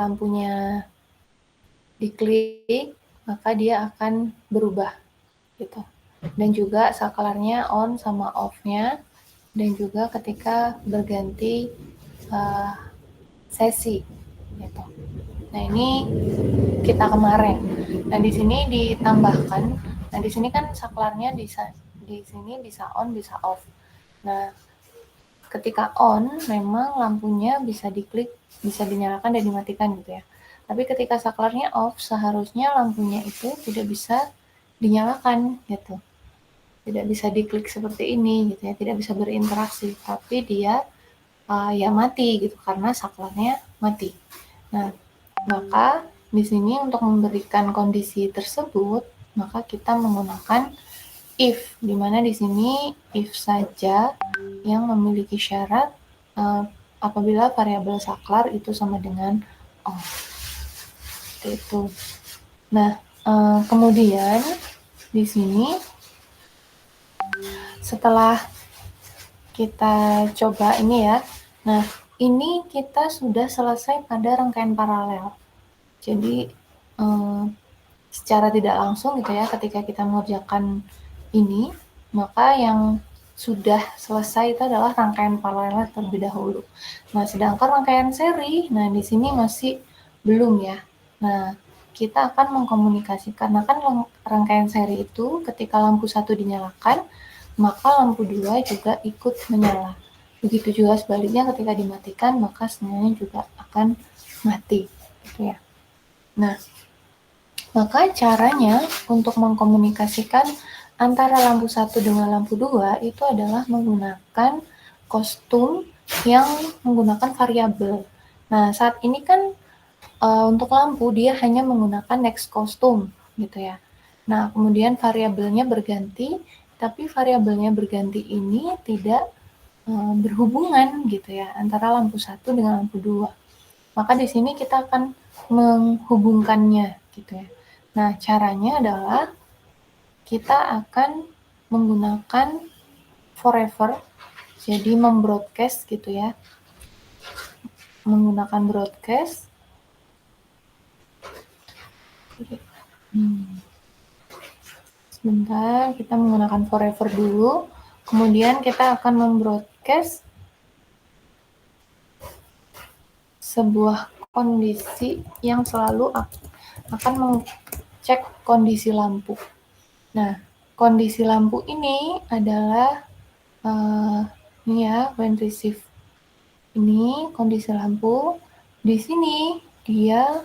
lampunya diklik, maka dia akan berubah gitu. Dan juga saklarnya on sama off-nya, dan juga ketika berganti sesi gitu. Nah, ini kita kemarin. Nah, di sini ditambahkan, nah di sini kan saklarnya di sini bisa on, bisa off. Nah, ketika on memang lampunya bisa diklik, bisa dinyalakan dan dimatikan gitu ya. Tapi ketika saklarnya off, seharusnya lampunya itu tidak bisa dinyalakan gitu. Tidak bisa diklik seperti ini gitu ya, tidak bisa berinteraksi, tapi dia ya mati gitu karena saklarnya mati. Nah, maka di sini untuk memberikan kondisi tersebut, maka kita menggunakan if, di mana di sini if saja yang memiliki syarat apabila variabel saklar itu sama dengan off. Itu. Nah, kemudian di sini setelah kita coba ini ya, nah ini kita sudah selesai pada rangkaian paralel. Jadi secara tidak langsung gitu ya, ketika kita mengerjakan ini, maka yang sudah selesai itu adalah rangkaian paralel terlebih dahulu. Nah, sedangkan rangkaian seri, nah di sini masih belum ya. Nah, kita akan mengkomunikasikan, karena kan rangkaian seri itu ketika lampu 1 dinyalakan, maka lampu 2 juga ikut menyala. Begitu juga sebaliknya ketika dimatikan, maka semuanya juga akan mati. Gitu ya. Nah, maka caranya untuk mengkomunikasikan antara lampu 1 dengan lampu 2 itu adalah menggunakan kostum yang menggunakan variabel. Nah, saat ini kan untuk lampu dia hanya menggunakan next kostum gitu ya. Nah, kemudian variabelnya berganti, tapi variabelnya berganti ini tidak berhubungan gitu ya antara lampu 1 dengan lampu 2. Maka di sini kita akan menghubungkannya gitu ya. Nah, caranya adalah kita akan menggunakan forever, jadi membroadcast gitu ya. Menggunakan broadcast. Sebentar, kita menggunakan forever dulu. Kemudian kita akan membroadcast sebuah kondisi yang selalu akan mengecek kondisi lampu. Nah, kondisi lampu ini adalah ini ya, when receive. Ini kondisi lampu. Di sini dia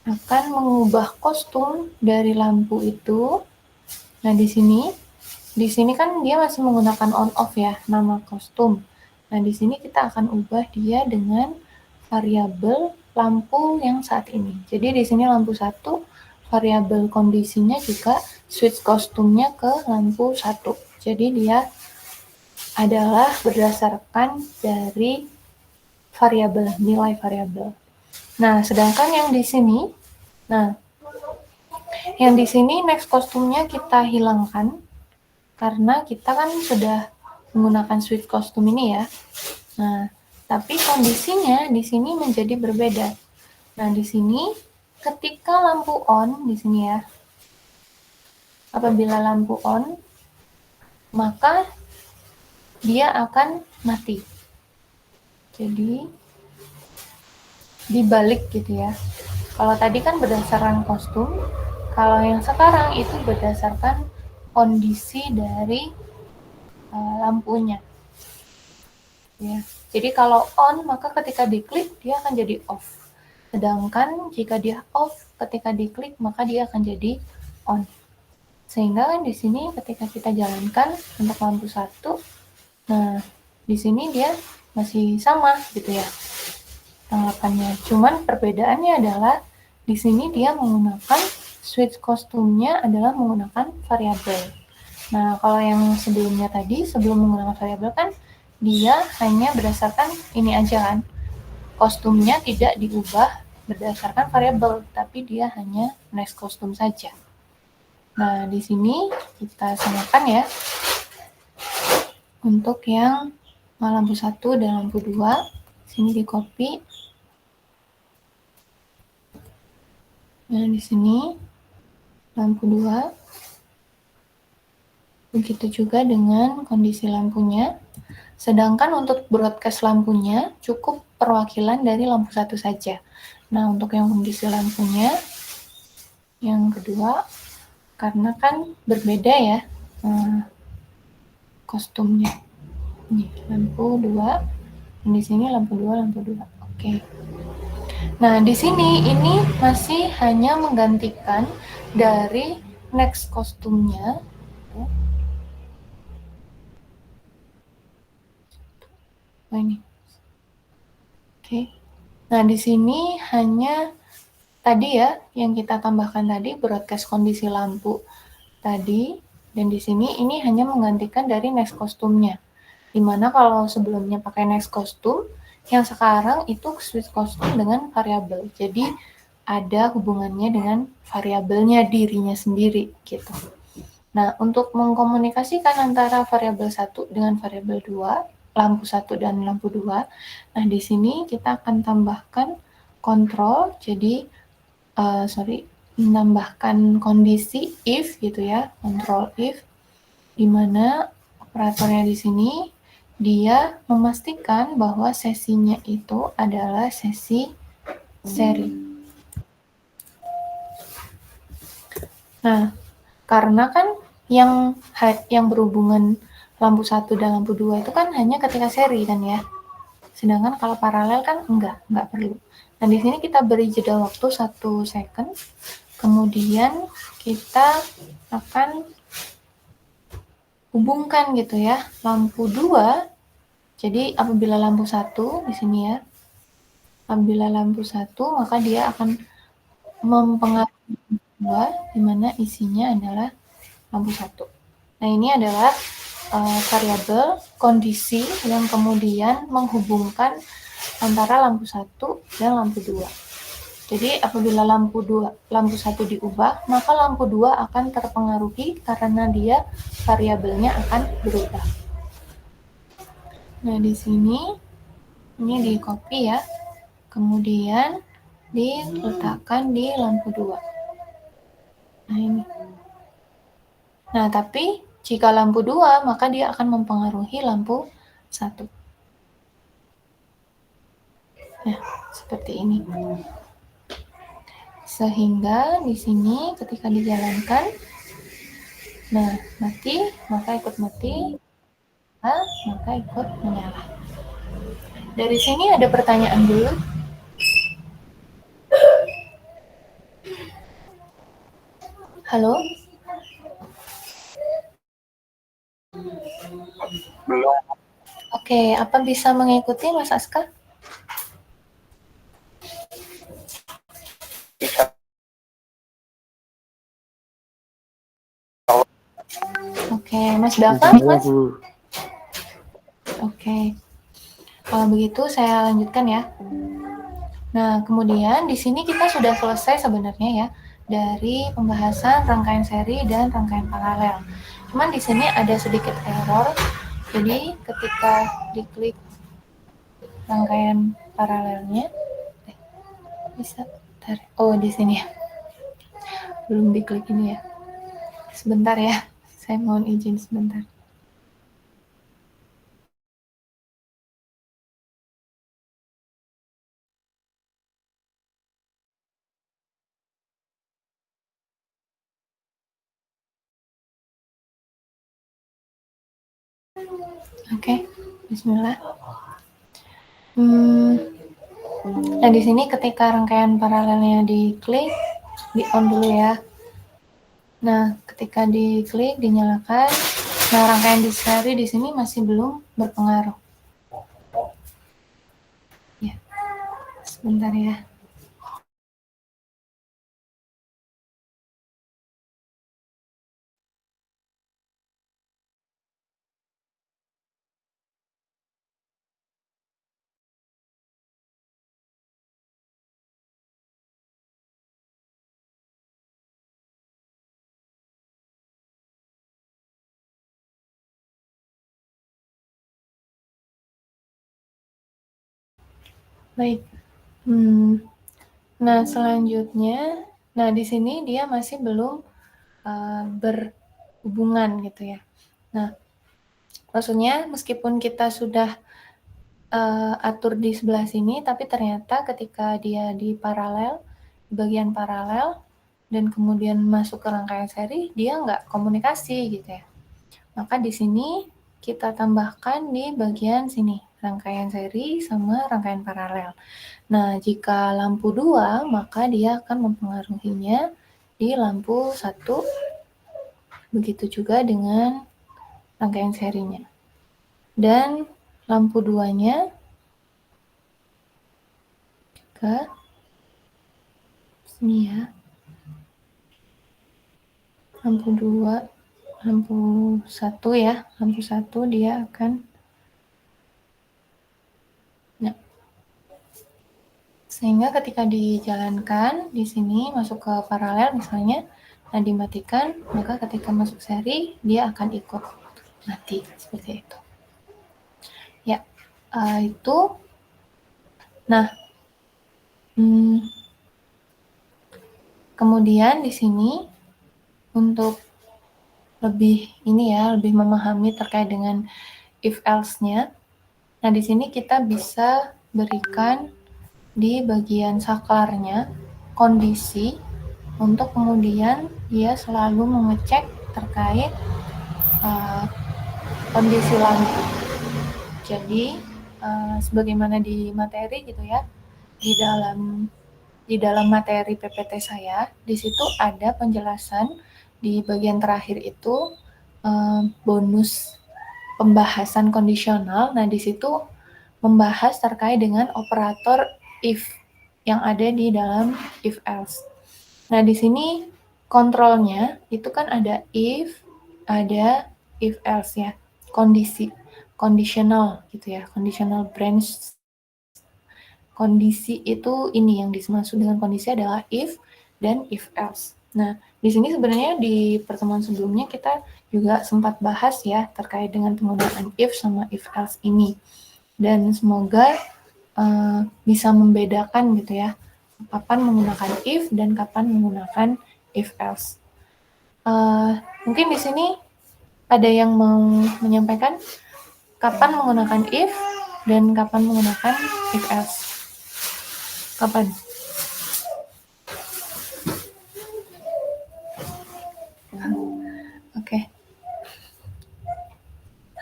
akan mengubah kostum dari lampu itu. Nah, di sini kan dia masih menggunakan on off ya, nama kostum. Nah, di sini kita akan ubah dia dengan variabel lampu yang saat ini. Jadi di sini lampu 1, variabel kondisinya juga switch kostumnya ke lampu 1. Jadi dia adalah berdasarkan dari variabel, nilai variabel. Nah, sedangkan yang di sini, next kostumnya kita hilangkan karena kita kan sudah menggunakan switch kostum ini ya. Nah, tapi kondisinya di sini menjadi berbeda. Nah, di sini ketika lampu on di sini ya, apabila lampu on, maka dia akan mati. Jadi dibalik gitu ya. Kalau tadi kan berdasarkan kostum, kalau yang sekarang itu berdasarkan kondisi dari lampunya. Ya. Jadi kalau on, maka ketika diklik dia akan jadi off. Sedangkan jika dia off, ketika diklik maka dia akan jadi on. Sehingga kan di sini ketika kita jalankan untuk lampu 1, nah di sini dia masih sama gitu ya tanggapannya. Cuman perbedaannya adalah di sini dia menggunakan switch kostumnya adalah menggunakan variabel. Nah, kalau yang sebelumnya tadi, sebelum menggunakan variabel kan dia hanya berdasarkan ini aja kan. Kostumnya tidak diubah berdasarkan variabel, tapi dia hanya next kostum saja. Nah, di sini kita samakan ya. Untuk yang lampu 1 dan lampu 2, sini di copy. Nah, di sini lampu 2. Begitu juga dengan kondisi lampunya. Sedangkan untuk broadcast lampunya cukup perwakilan dari lampu 1 saja. Nah, untuk yang kondisi lampunya yang kedua, karena kan berbeda ya kostumnya. Ini lampu 2, di sini lampu 2, lampu 2. Oke. Nah, di sini ini masih hanya menggantikan dari next kostumnya. Oh, ini. Oke. Nah, di sini hanya tadi ya yang kita tambahkan tadi broadcast kondisi lampu tadi, dan di sini ini hanya menggantikan dari next kostumnya. Dimana kalau sebelumnya pakai next kostum, yang sekarang itu switch kostum dengan variabel. Jadi ada hubungannya dengan variabelnya dirinya sendiri gitu. Nah, untuk mengkomunikasikan antara variabel 1 dengan variabel 2, lampu 1 dan lampu 2, nah di sini kita akan tambahkan kontrol, jadi menambahkan kondisi if gitu ya, kontrol if, di mana operatornya di sini dia memastikan bahwa sesinya itu adalah sesi seri. Nah, karena kan yang berhubungan lampu 1 dan lampu 2 itu kan hanya ketika seri kan ya. Sedangkan kalau paralel kan enggak perlu. Nah, di sini kita beri jeda waktu 1 second. Kemudian kita akan hubungkan gitu ya, lampu 2. Jadi apabila lampu 1 di sini ya. Apabila lampu 1, maka dia akan mempengaruhi lampu 2 di mana isinya adalah lampu 1. Nah, ini adalah variabel kondisi yang kemudian menghubungkan antara lampu 1 dan lampu 2. Jadi apabila lampu 1 diubah, maka lampu 2 akan terpengaruhi karena dia variabelnya akan berubah. Nah, di sini ini di copy ya. Kemudian diletakkan di lampu 2. Nah, ini. Nah, tapi jika lampu 2, maka dia akan mempengaruhi lampu 1. Nah, seperti ini. Sehingga di sini ketika dijalankan, nah, mati, maka ikut mati, maka ikut menyala. Dari sini ada pertanyaan dulu. Halo? Belum. Oke, apa bisa mengikuti Mas Aska? Bisa. Oke, Mas Dava, Mas? Oke. Kalau begitu saya lanjutkan ya. Nah, kemudian di sini kita sudah selesai sebenarnya ya dari pembahasan rangkaian seri dan rangkaian paralel. Cuman di sini ada sedikit error. Jadi ketika diklik rangkaian paralelnya, bisa tarik. Oh, di sini ya. Belum diklik ini ya. Sebentar ya. Saya mohon izin sebentar. Oke, bismillah. Nah, di sini ketika rangkaian paralelnya diklik, di on dulu ya. Nah, ketika diklik, dinyalakan. Nah, rangkaian di seri di sini masih belum berpengaruh. Ya, sebentar ya. Baik. Nah, selanjutnya, Nah, di sini dia masih belum berhubungan gitu ya. Nah, maksudnya meskipun kita sudah atur di sebelah sini, tapi ternyata ketika dia di paralel, bagian paralel, dan kemudian masuk ke rangkaian seri, dia nggak komunikasi gitu ya. Maka di sini kita tambahkan di bagian sini, rangkaian seri sama rangkaian paralel. Nah, jika lampu 2, maka dia akan mempengaruhinya di lampu 1, begitu juga dengan rangkaian serinya. Dan lampu 2-nya ke sini ya. Lampu 2, lampu 1 ya. Lampu 1 dia akan nah, sehingga ketika dijalankan di sini masuk ke paralel misalnya, nah dimatikan, maka ketika masuk seri dia akan ikut mati seperti itu. Ya, itu. Nah, kemudian di sini untuk lebih lebih memahami terkait dengan if else-nya. Nah, di sini kita bisa berikan di bagian saklarnya kondisi untuk kemudian dia selalu mengecek terkait kondisi lampu. Jadi sebagaimana di materi gitu ya, di dalam materi PPT saya, di situ ada penjelasan di bagian terakhir itu bonus pembahasan kondisional. Nah, di situ membahas terkait dengan operator if yang ada di dalam if else. Nah, di sini kontrolnya itu kan ada if, ada if else ya, kondisi, conditional gitu ya, conditional branch. Kondisi itu ini yang dimaksud dengan kondisi adalah if dan if else. Nah, di sini sebenarnya di pertemuan sebelumnya kita juga sempat bahas ya terkait dengan penggunaan if sama if else ini. Dan semoga bisa membedakan gitu ya, kapan menggunakan if dan kapan menggunakan if else. Mungkin di sini ada yang mau menyampaikan kapan menggunakan if dan kapan menggunakan if else. Kapan? Oke.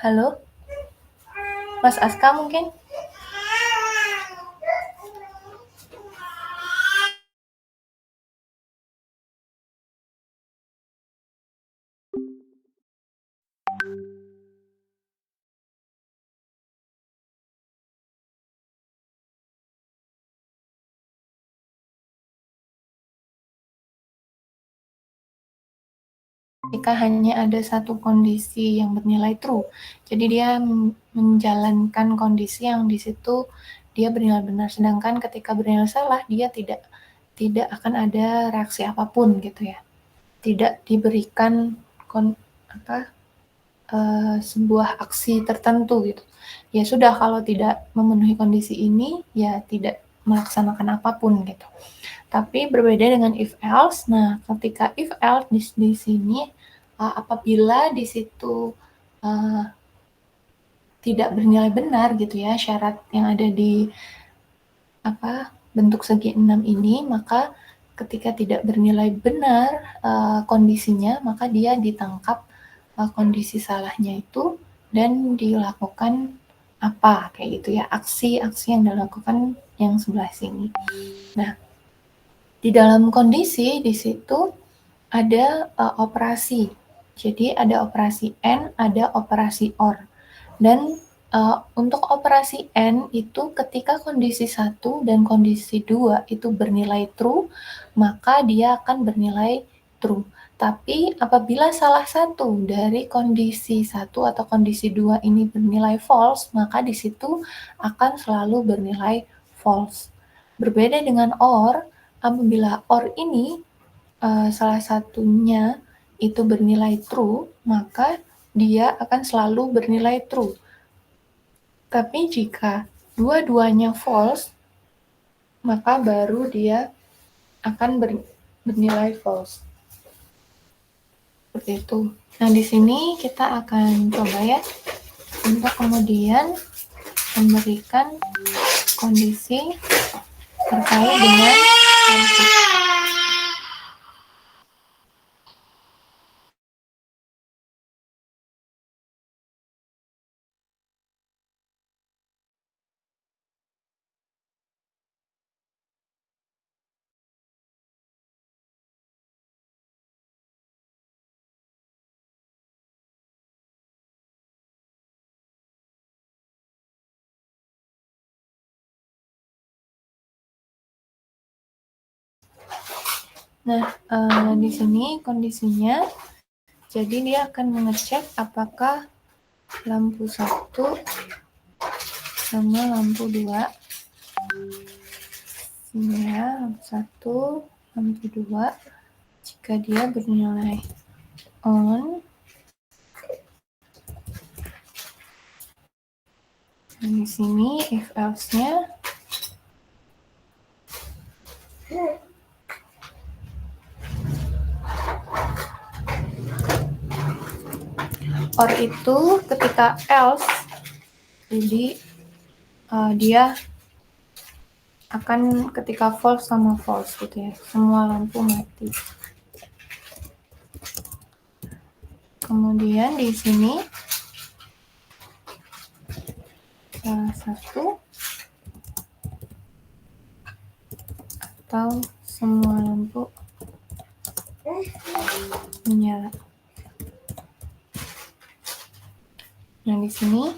Halo? Mas Aska mungkin? Jika hanya ada satu kondisi yang bernilai true. Jadi dia menjalankan kondisi yang di situ dia bernilai benar. Sedangkan ketika bernilai salah, dia tidak akan ada reaksi apapun gitu ya. Tidak diberikan sebuah aksi tertentu gitu. Ya sudah, kalau tidak memenuhi kondisi ini, ya tidak melaksanakan apapun gitu. Tapi berbeda dengan if else. Nah, ketika if else di sini apabila di situ tidak bernilai benar gitu ya syarat yang ada di bentuk segi 6 ini, maka ketika tidak bernilai benar kondisinya, maka dia ditangkap kondisi salahnya itu dan dilakukan apa kayak gitu ya, aksi-aksi yang dilakukan yang sebelah sini. Nah, di dalam kondisi di situ ada operasi. Jadi ada operasi AND, ada operasi OR. Dan untuk operasi AND itu ketika kondisi 1 dan kondisi 2 itu bernilai true, maka dia akan bernilai true. Tapi apabila salah satu dari kondisi 1 atau kondisi 2 ini bernilai false, maka di situ akan selalu bernilai false. Berbeda dengan OR, apabila OR ini salah satunya itu bernilai true, maka dia akan selalu bernilai true. Tapi jika dua-duanya false, maka baru dia akan bernilai false. Seperti itu. Nah, di sini kita akan coba ya untuk kemudian memberikan kondisi terkait dengan lampu. Nah, di sini kondisinya, jadi dia akan mengecek apakah lampu 1 sama lampu 2. Sini ya, lampu 1, lampu 2. Jika dia bernilai on, dan di sini if else-nya or itu ketika else, jadi dia akan ketika false sama false gitu ya, semua lampu mati. Kemudian di sini salah satu atau semua lampu menyala. Nah, di sini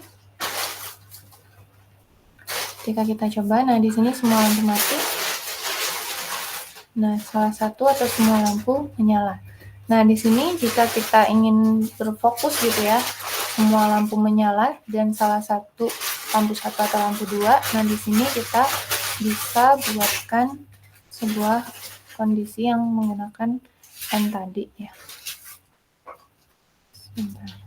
ketika kita coba, nah di sini semua lampu mati. Nah, salah satu atau semua lampu menyala. Nah, di sini jika kita ingin berfokus gitu ya, semua lampu menyala dan salah satu lampu 1 atau lampu 2. Nah, di sini kita bisa buatkan sebuah kondisi yang menggunakan N tadi ya. Sebentar.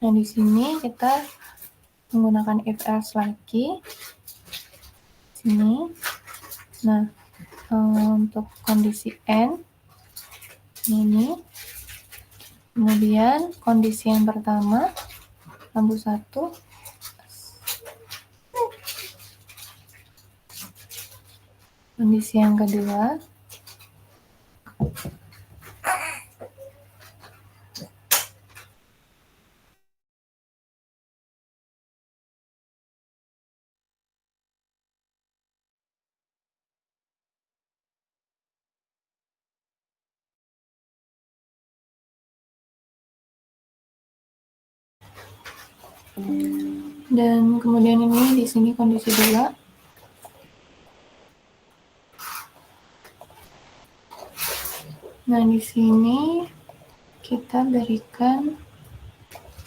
Nah, di sini kita menggunakan if else lagi. Sini. Nah, untuk kondisi N ini. Kemudian kondisi yang pertama lampu 1. Kondisi yang kedua dan kemudian ini di sini kondisi 2. Nah, di sini kita berikan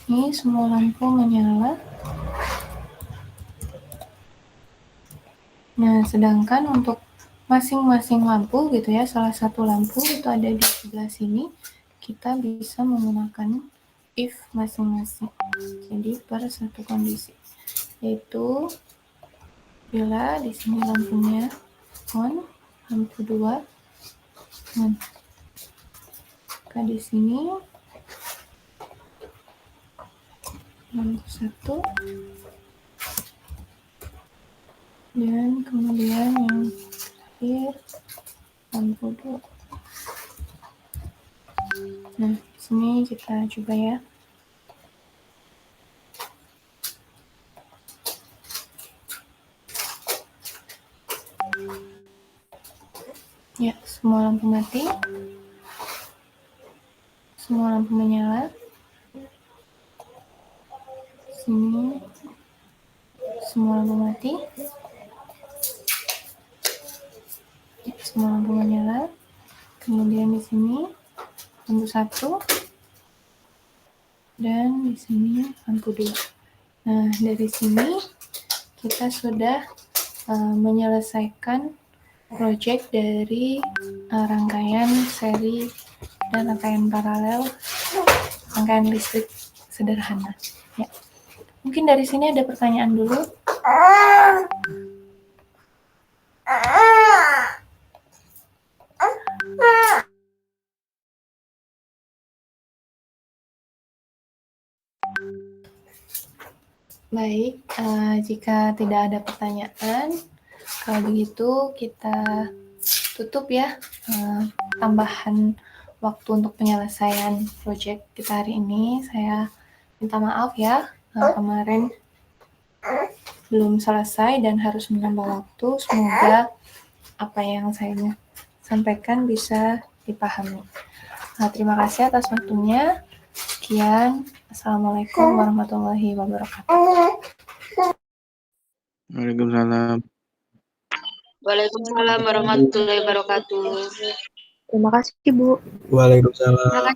ini semua lampu menyala. Nah, sedangkan untuk masing-masing lampu gitu ya, salah satu lampu itu ada di sebelah sini, kita bisa menggunakan if masing-masing. Jadi per satu kondisi, yaitu bila di sini lampunya on, lampu 2 on. Maka di sini lampu 1 dan kemudian yang terakhir lampu 2. Nah, di sini kita coba ya. Ya, semua lampu mati. Semua lampu menyala. Sini semua lampu mati. Ya, semua lampu menyala. Kemudian di sini lampu 1 dan di sini lampu 2. Nah, dari sini kita sudah menyelesaikan project dari rangkaian seri dan rangkaian paralel rangkaian listrik sederhana. Ya. Mungkin dari sini ada pertanyaan dulu. Baik, jika tidak ada pertanyaan, kalau begitu kita tutup ya tambahan waktu untuk penyelesaian proyek kita hari ini. Saya minta maaf ya, kemarin belum selesai dan harus menambah waktu. Semoga apa yang saya sampaikan bisa dipahami. Terima kasih atas waktunya. Sekian. Assalamualaikum warahmatullahi wabarakatuh. Waalaikumsalam. Waalaikumsalam warahmatullahi wabarakatuh. Terima kasih, Bu. Waalaikumsalam.